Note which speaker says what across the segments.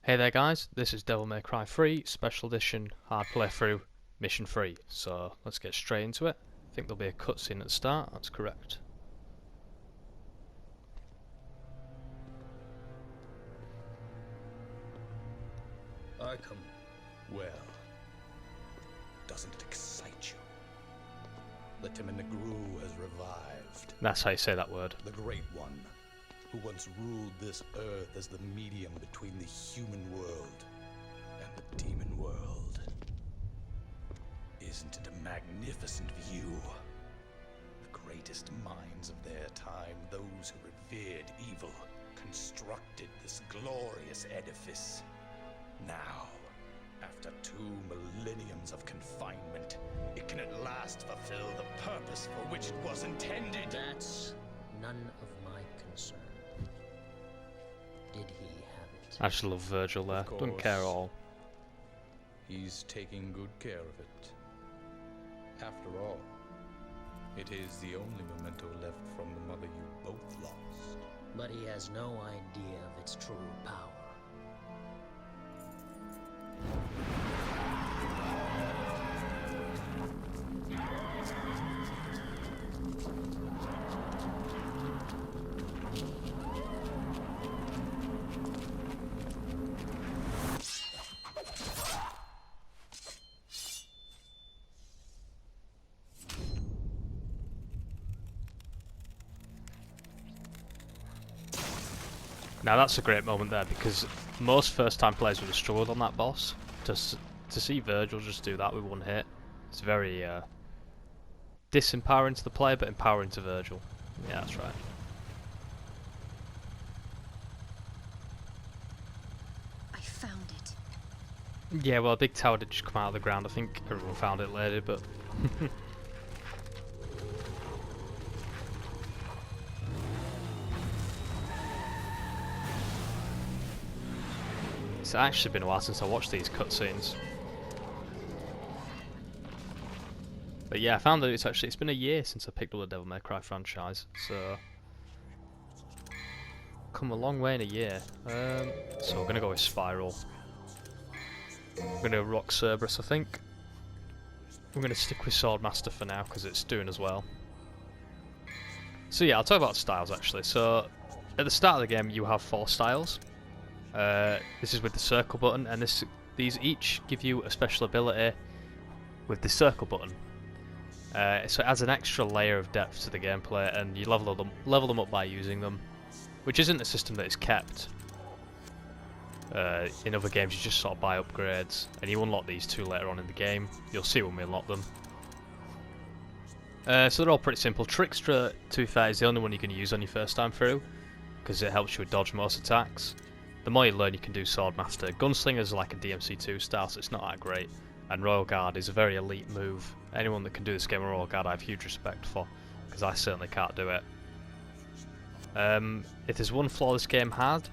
Speaker 1: Hey there guys, this is Devil May Cry 3 Special Edition Hard Playthrough Mission 3. So let's get straight into it. I think there'll be a cutscene at the start, that's correct.
Speaker 2: I come. Well, doesn't it excite you? The Timon Negru has revived.
Speaker 1: That's how you say that word.
Speaker 2: The Great One, who once ruled this earth as the medium between the human world and the demon world. Isn't it a magnificent view? The greatest minds of their time, those who revered evil, constructed this glorious edifice. Now, after 2 millenniums of confinement, it can at last fulfill the purpose for which it was intended.
Speaker 3: That's none of my concern. Did he have it?
Speaker 1: I just love Virgil there, don't care at all.
Speaker 2: He's taking good care of it. After all, it is the only memento left from the mother you both lost.
Speaker 3: But he has no idea of its true power.
Speaker 1: Now that's a great moment there because most first time players would have struggled on that boss. To see Virgil just do that with one hit, it's very disempowering to the player but empowering to Virgil. Yeah, that's right.
Speaker 4: I found it.
Speaker 1: Yeah, well, a big tower did just come out of the ground. I think everyone found it later, but... It's actually been a while since I watched these cutscenes. But yeah, I found that it's been a year since I picked up the Devil May Cry franchise, so... Come a long way in a year. So we're gonna go with Spiral. We're gonna rock Cerberus, I think. We're gonna stick with Swordmaster for now, because it's doing as well. So yeah, I'll talk about styles actually. So, at the start of the game you have 4 styles. This is with the circle button, and these each give you a special ability with the circle button. So it adds an extra layer of depth to the gameplay, and you level them up by using them, which isn't a system that is kept. In other games you just sort of buy upgrades, and you unlock these 2 later on in the game. You'll see when we unlock them. So they're all pretty simple. Trickster, to be fair, is the only one you can use on your first time through, because it helps you with dodge most attacks. The more you learn, you can do Swordmaster. Gunslinger is like a DMC2 style, so it's not that great. And Royal Guard is a very elite move. Anyone that can do this game with Royal Guard I have huge respect for, because I certainly can't do it. If there's one flaw this game has,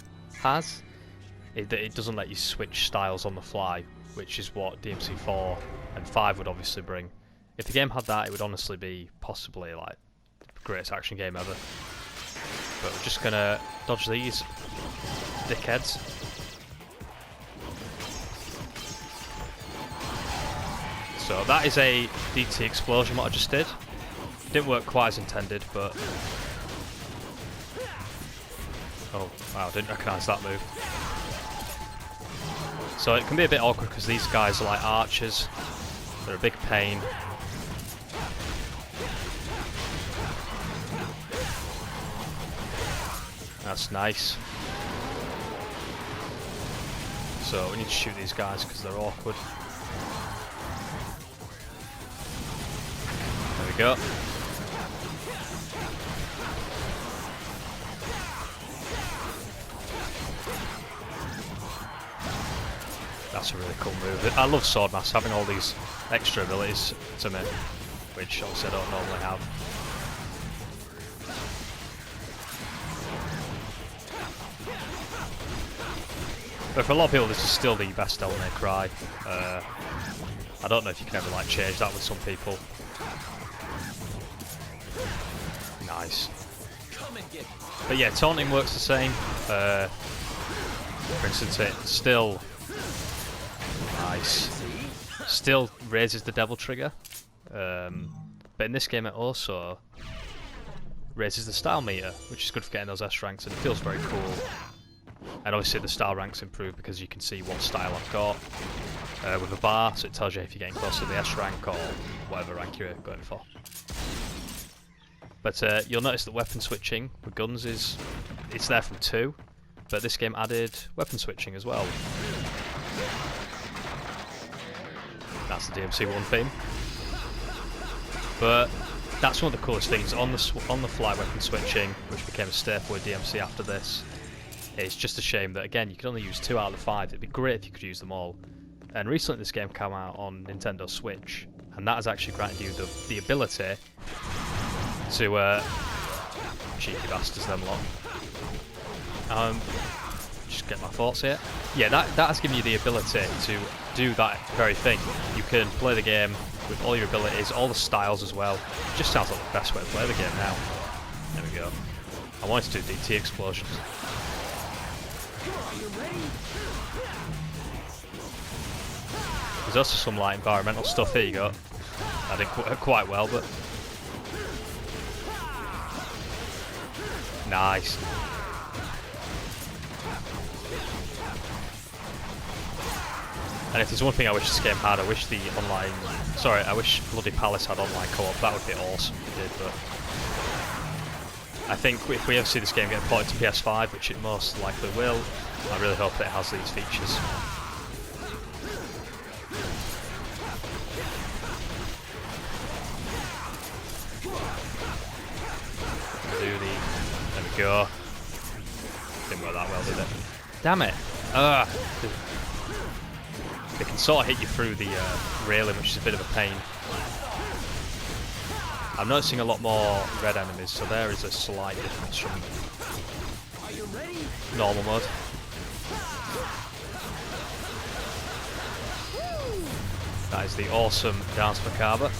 Speaker 1: it doesn't let you switch styles on the fly, which is what DMC4 and 5 would obviously bring. If the game had that, it would honestly be possibly like the greatest action game ever. But we're just gonna dodge these dickheads. So that is a DT explosion what I just did. Didn't work quite as intended, but... Oh wow, didn't recognise that move. So it can be a bit awkward because these guys are like archers. They're a big pain. That's nice. So we need to shoot these guys because they're awkward. There we go. That's a really cool move. I love Swordmaster, having all these extra abilities to me, which obviously I don't normally have. But for a lot of people this is still the best Devil May Cry. I don't know if you can ever like change that with some people. Nice. But yeah, taunting works the same. For instance, it still... Nice. Still raises the devil trigger. But in this game it also raises the style meter, which is good for getting those S ranks, and it feels very cool. And obviously the style ranks improve because you can see what style I've got with a bar, so it tells you if you're getting close to the S rank or whatever rank you're going for. But you'll notice that weapon switching with guns it's there from 2, but this game added weapon switching as well. That's the DMC1 theme. But that's one of the coolest things on the fly weapon switching, which became a staple with DMC after this. It's just a shame that, again, you can only use 2 out of the 5. It'd be great if you could use them all. And recently this game came out on Nintendo Switch, and that has actually granted you the ability to cheeky bastards them lot. Just get my thoughts here. Yeah, that has given you the ability to do that very thing. You can play the game with all your abilities, all the styles as well. It just sounds like the best way to play the game now. There we go. I wanted to do DT explosions. There's also some like environmental stuff. Here you go. I didn't quite well, but nice. And if there's one thing I wish this game had, I wish the online... Sorry, I wish Bloody Palace had online co-op. That would be awesome if it did, but... I think if we ever see this game get ported to PS5, which it most likely will, I really hope that it has these features. There we go. Didn't work that well, did it? Damn it! They can sort of hit you through the railing, which is a bit of a pain. I'm noticing a lot more red enemies, so there is a slight difference from normal mode. That is the awesome Dance Macabre.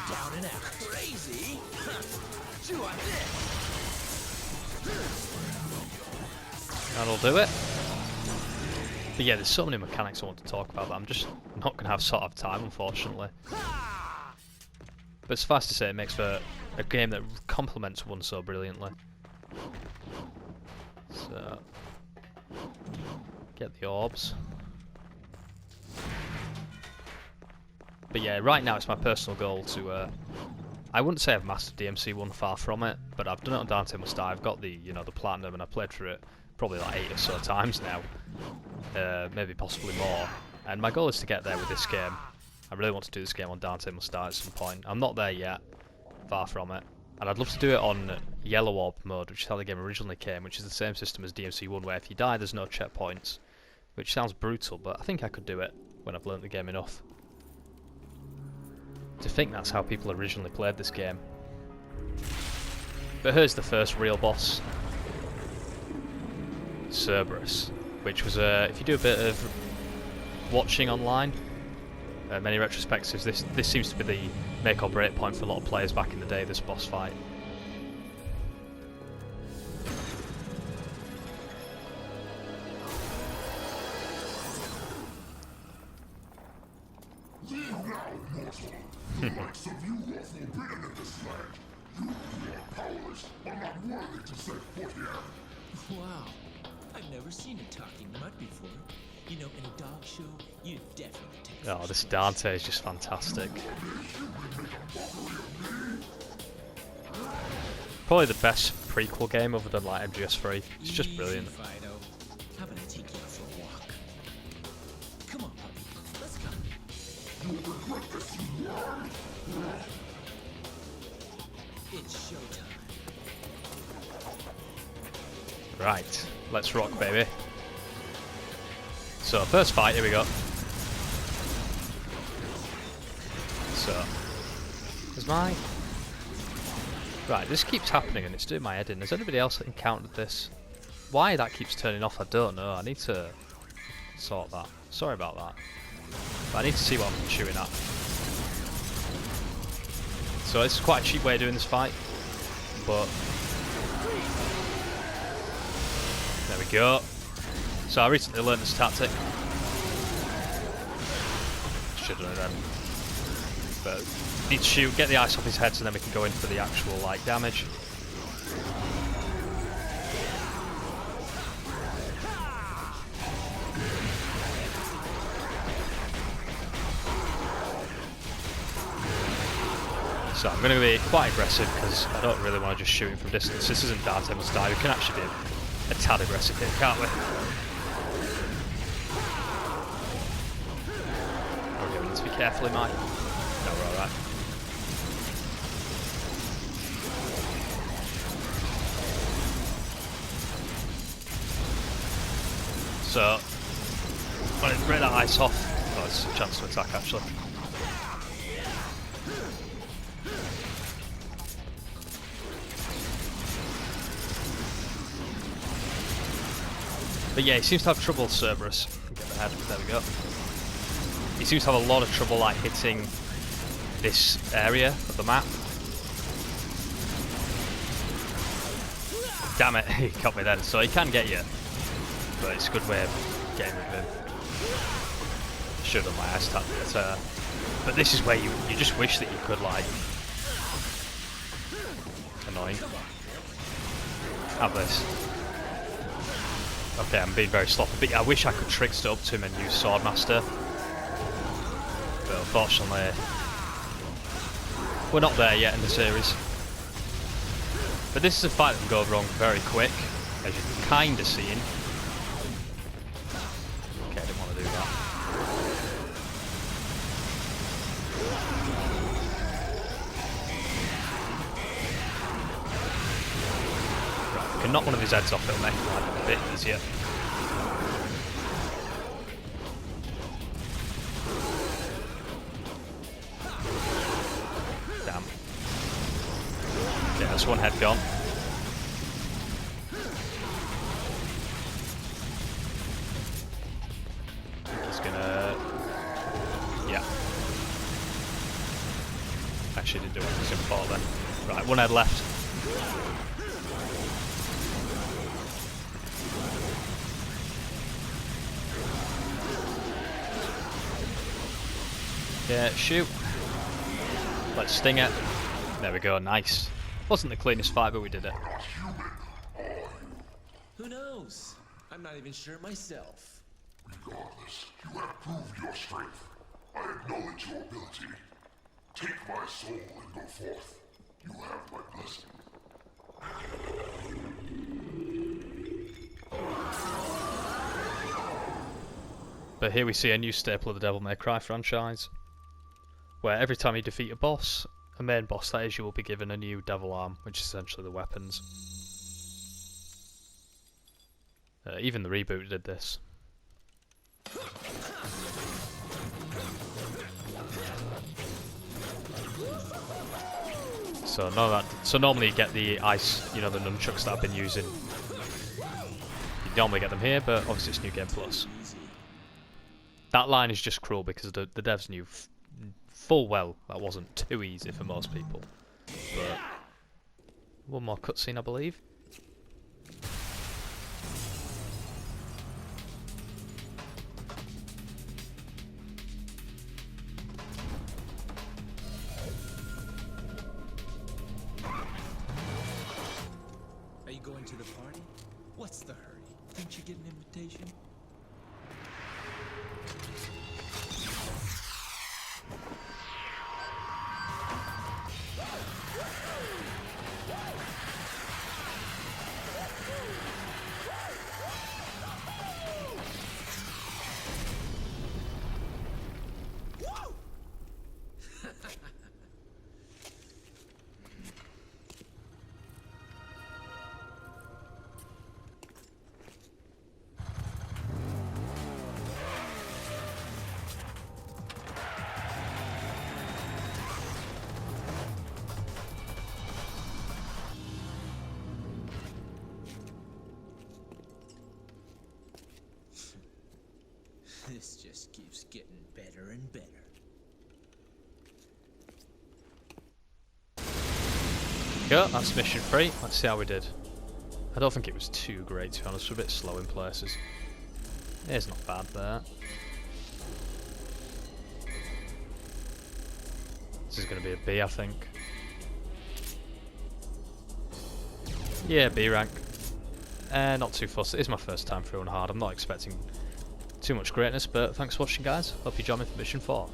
Speaker 5: Down and out. Crazy.
Speaker 1: That'll do it. But yeah, there's so many mechanics I want to talk about that I'm just not going to have sort of time, unfortunately. But suffice to say, it makes for a game that complements one so brilliantly. So, get the orbs. But yeah, right now it's my personal goal to... I wouldn't say I've mastered DMC1, far from it, but I've done it on Dantes Must Die. I've got the, the platinum, and I've played through it probably like 8 or so times now. Maybe possibly more. And my goal is to get there with this game. I really want to do this game on Dantes Must Die at some point. I'm not there yet, far from it. And I'd love to do it on Yellow Orb mode, which is how the game originally came, which is the same system as DMC1, where if you die there's no checkpoints. Which sounds brutal, but I think I could do it when I've learnt the game enough. To think that's how people originally played this game. But here's the first real boss. Cerberus. Which was, if you do a bit of watching online, many retrospectives, this seems to be the make or break point for a lot of players back in the day, this boss fight.
Speaker 6: The likes of you are forbidden in this land. You are powerless, but not worthy to set foot here.
Speaker 5: Wow. I've never seen a talking mud before. You know, in a dog show, you definitely take
Speaker 1: Oh, this Dante is just fantastic. Probably the best prequel game other than like MGS3. It's just brilliant.
Speaker 5: Easy, Fido. How about I take you out for a walk? Come on, puppy. Let's go.
Speaker 6: You will regret this, you worm.
Speaker 5: It's showtime.
Speaker 1: Right, let's rock, baby. So, first fight, here we go. So, there's my... Right, this keeps happening and it's doing my head in. Has anybody else encountered this? Why that keeps turning off, I don't know. I need to sort that. Sorry about that. But I need to see what I'm shooting at. So it's quite a cheap way of doing this fight. But... there we go. So I recently learned this tactic. Should have done. But need to shoot, get the ice off his head, so then we can go in for the actual like damage. So I'm going to be quite aggressive because I don't really want to just shoot him from distance. This isn't Dantes must die. We can actually be a tad aggressive here, can't we? Okay, we need to be careful, he might. No, we're alright. So, when it break that ice off, oh, it's a chance to attack actually. But yeah, he seems to have trouble, Cerberus. Get the head, there we go. He seems to have a lot of trouble like hitting this area of the map. Damn it, he got me then. So he can get you, but it's a good way of getting rid of him. Should have done my ice tap, but this is where you just wish that you could like annoying. Have this. Okay, I'm being very sloppy, but yeah, I wish I could trickster up to him and use Swordmaster. But unfortunately, we're not there yet in the series. But this is a fight that can go wrong very quick, as you can kind of see. Okay, I didn't want to do that. Right, we can knock one of his heads off, it'll make it a bit easier. Damn. Okay, that's one head gone. I think he's gonna... yeah. Actually didn't do what he was gonna fall then. Right, one head left. Yeah, shoot. Let's sting it. There we go, nice. Wasn't the cleanest fight, but we did it.
Speaker 5: Who knows? I'm not even sure myself.
Speaker 6: Regardless, you have proved your strength. I acknowledge your ability. Take my soul and go forth. You have my blessing.
Speaker 1: But here we see a new staple of the Devil May Cry franchise, where every time you defeat a boss, a main boss that is, you will be given a new devil arm, which is essentially the weapons. Even the reboot did this. So normally you get the ice, you know, the nunchucks that I've been using. You normally get them here, but obviously it's New Game Plus. That line is just cruel because the devs knew full well that wasn't too easy for most people. But one more cutscene, I believe.
Speaker 5: Are you going to the party? What's the hurry? Didn't you get an invitation? This just keeps getting better and better.
Speaker 1: Yeah, that's mission 3. Let's see how we did. I don't think it was too great, to be honest. We're a bit slow in places. It's not bad there. This is going to be a B, I think. Yeah, B rank. Not too fussed. It is my first time through on hard. I'm not expecting too much greatness, but thanks for watching, guys. Hope you join me for mission 4.